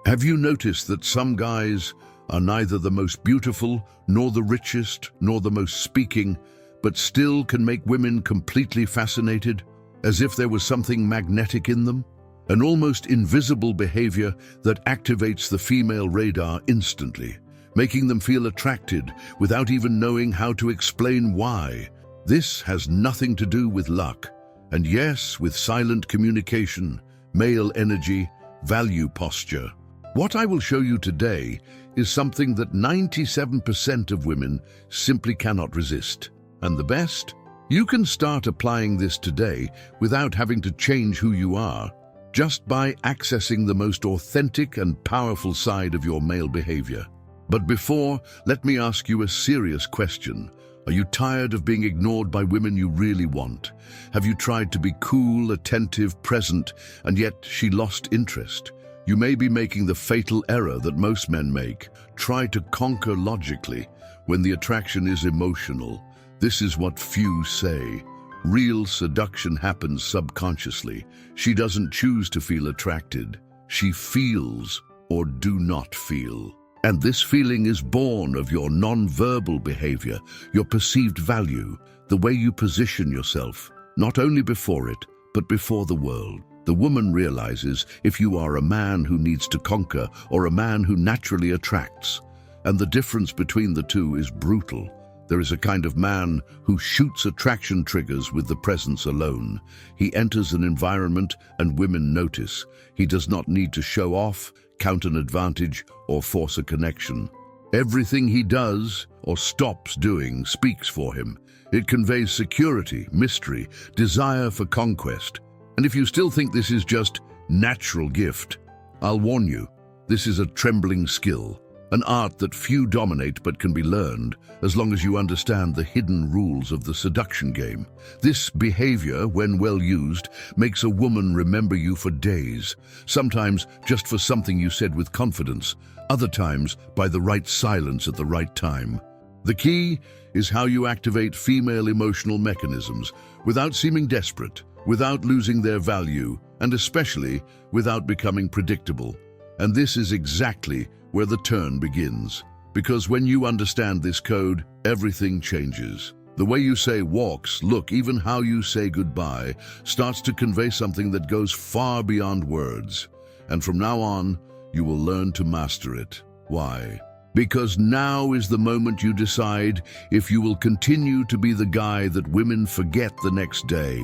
Have you noticed that some guys are neither the most beautiful, nor the richest, nor the most speaking, but still can make women completely fascinated, as if there was something magnetic in them? An almost invisible behavior that activates the female radar instantly, making them feel attracted without even knowing how to explain why. This has nothing to do with luck, and yes, with silent communication, male energy, value posture. What I will show you today is something that 97% of women simply cannot resist. And the best? You can start applying this today without having to change who you are, just by accessing the most authentic and powerful side of your male behavior. But before, let me ask you a serious question. Are you tired of being ignored by women you really want? Have you tried to be cool, attentive, present, and yet she lost interest? You may be making the fatal error that most men make. Try to conquer logically when the attraction is emotional. This is what few say. Real seduction happens subconsciously. She doesn't choose to feel attracted. She feels or do not feel. And this feeling is born of your non-verbal behavior, your perceived value, the way you position yourself, not only before it, but before the world. The woman realizes if you are a man who needs to conquer or a man who naturally attracts. And the difference between the two is brutal. There is a kind of man who shoots attraction triggers with the presence alone. He enters an environment and women notice. He does not need to show off, count an advantage, or force a connection. Everything he does or stops doing speaks for him. It conveys security, mystery, desire for conquest. And if you still think this is just natural gift, I'll warn you, this is a trembling skill, an art that few dominate but can be learned as long as you understand the hidden rules of the seduction game. This behavior, when well used, makes a woman remember you for days, sometimes just for something you said with confidence, other times by the right silence at the right time. The key is how you activate female emotional mechanisms without seeming desperate, without losing their value, and especially without becoming predictable. And this is exactly where the turn begins. Because when you understand this code, everything changes. The way you say walks, look, even how you say goodbye, starts to convey something that goes far beyond words. And from now on, you will learn to master it. Why? Because now is the moment you decide if you will continue to be the guy that women forget the next day,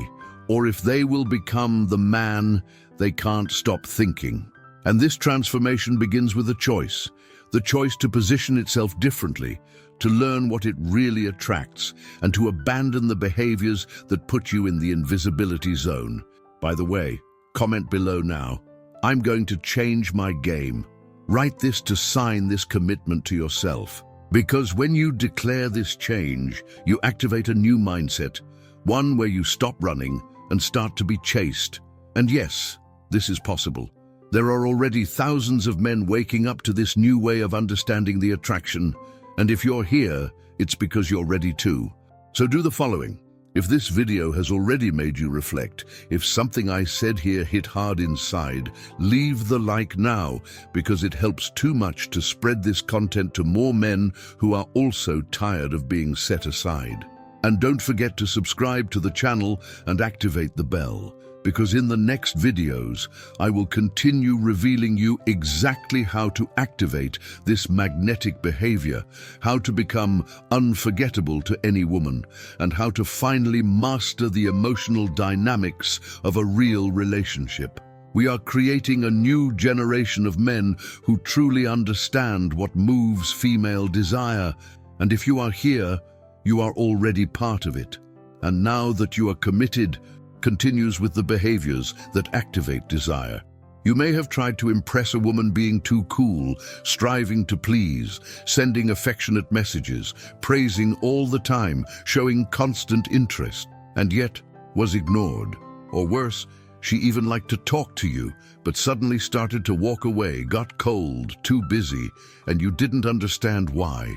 or if they will become the man they can't stop thinking. And this transformation begins with a choice, the choice to position itself differently, to learn what it really attracts, and to abandon the behaviors that put you in the invisibility zone. By the way, comment below now. I'm going to change my game. Write this to sign this commitment to yourself. Because when you declare this change, you activate a new mindset, one where you stop running and start to be chased. And yes, this is possible. There are already thousands of men waking up to this new way of understanding the attraction. And if you're here, it's because you're ready too. So do the following. If this video has already made you reflect, if something I said here hit hard inside, leave the like now, because it helps too much to spread this content to more men who are also tired of being set aside. And don't forget to subscribe to the channel and activate the bell, because in the next videos, I will continue revealing you exactly how to activate this magnetic behavior, how to become unforgettable to any woman, and how to finally master the emotional dynamics of a real relationship. We are creating a new generation of men who truly understand what moves female desire, and if you are here, you are already part of it. And now that you are committed, continues with the behaviors that activate desire. You may have tried to impress a woman being too cool, striving to please, sending affectionate messages, praising all the time, showing constant interest, and yet was ignored. Or worse, she even liked to talk to you, but suddenly started to walk away, got cold, too busy, and you didn't understand why.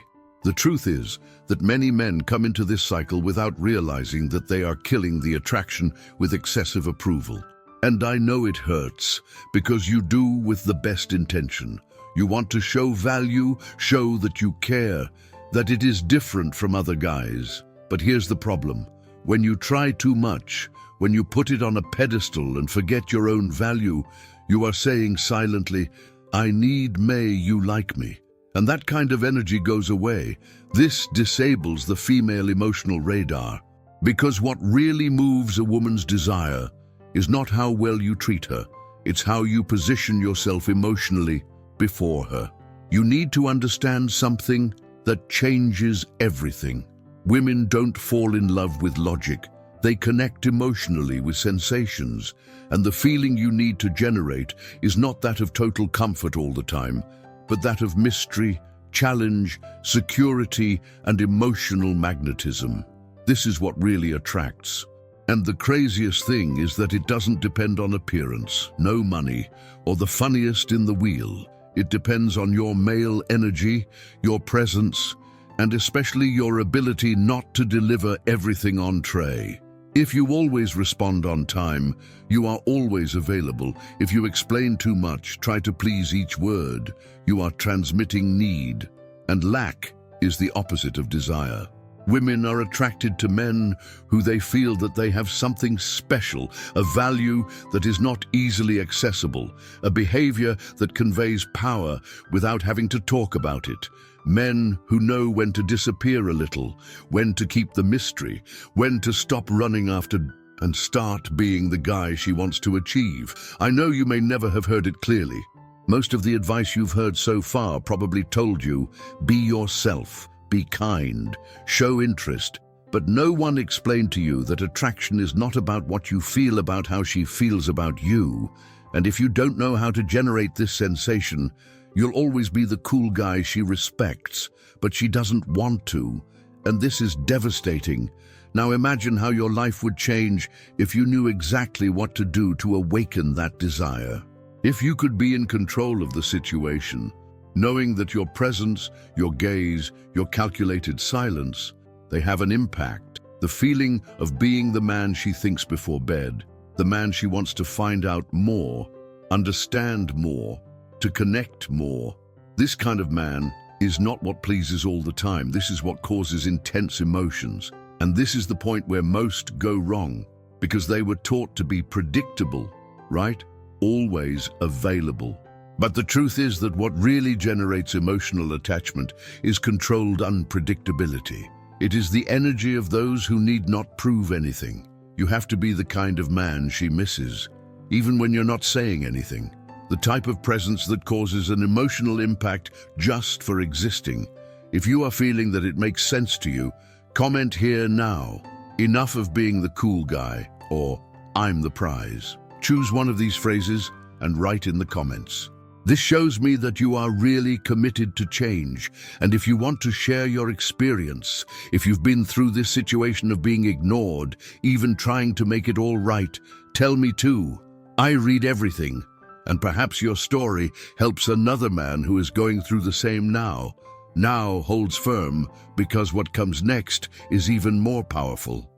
The truth is that many men come into this cycle without realizing that they are killing the attraction with excessive approval. And I know it hurts, because you do with the best intention. You want to show value, show that you care, that it is different from other guys. But here's the problem. When you try too much, when you put it on a pedestal and forget your own value, you are saying silently, I need May, you like me. And that kind of energy goes away. This disables the female emotional radar. Because what really moves a woman's desire is not how well you treat her. It's how you position yourself emotionally before her. You need to understand something that changes everything. Women don't fall in love with logic. They connect emotionally with sensations, and the feeling you need to generate is not that of total comfort all the time, but that of mystery, challenge, security, and emotional magnetism. This is what really attracts. And the craziest thing is that it doesn't depend on appearance, no money, or the funniest in the wheel. It depends on your male energy, your presence, and especially your ability not to deliver everything on tray. If you always respond on time, you are always available. If you explain too much, try to please each word, you are transmitting need. And lack is the opposite of desire. Women are attracted to men who they feel that they have something special, a value that is not easily accessible, a behavior that conveys power without having to talk about it. Men who know when to disappear a little, when to keep the mystery, when to stop running after and start being the guy she wants to achieve. I know you may never have heard it clearly. Most of the advice you've heard so far probably told you, be yourself. Be kind, show interest, but no one explained to you that attraction is not about what you feel about how she feels about you. And if you don't know how to generate this sensation, you'll always be the cool guy she respects, but she doesn't want to. And this is devastating. Now imagine how your life would change if you knew exactly what to do to awaken that desire. If you could be in control of the situation, knowing that your presence, your gaze, your calculated silence, they have an impact. The feeling of being the man she thinks before bed, the man she wants to find out more, understand more, to connect more. This kind of man is not what pleases all the time. This is what causes intense emotions. And this is the point where most go wrong, because they were taught to be predictable, right? Always available. But the truth is that what really generates emotional attachment is controlled unpredictability. It is the energy of those who need not prove anything. You have to be the kind of man she misses, even when you're not saying anything. The type of presence that causes an emotional impact just for existing. If you are feeling that it makes sense to you, comment here now. Enough of being the cool guy, or I'm the prize. Choose one of these phrases and write in the comments. This shows me that you are really committed to change. And if you want to share your experience, if you've been through this situation of being ignored, even trying to make it all right, tell me too. I read everything. And perhaps your story helps another man who is going through the same now. Now holds firm, because what comes next is even more powerful.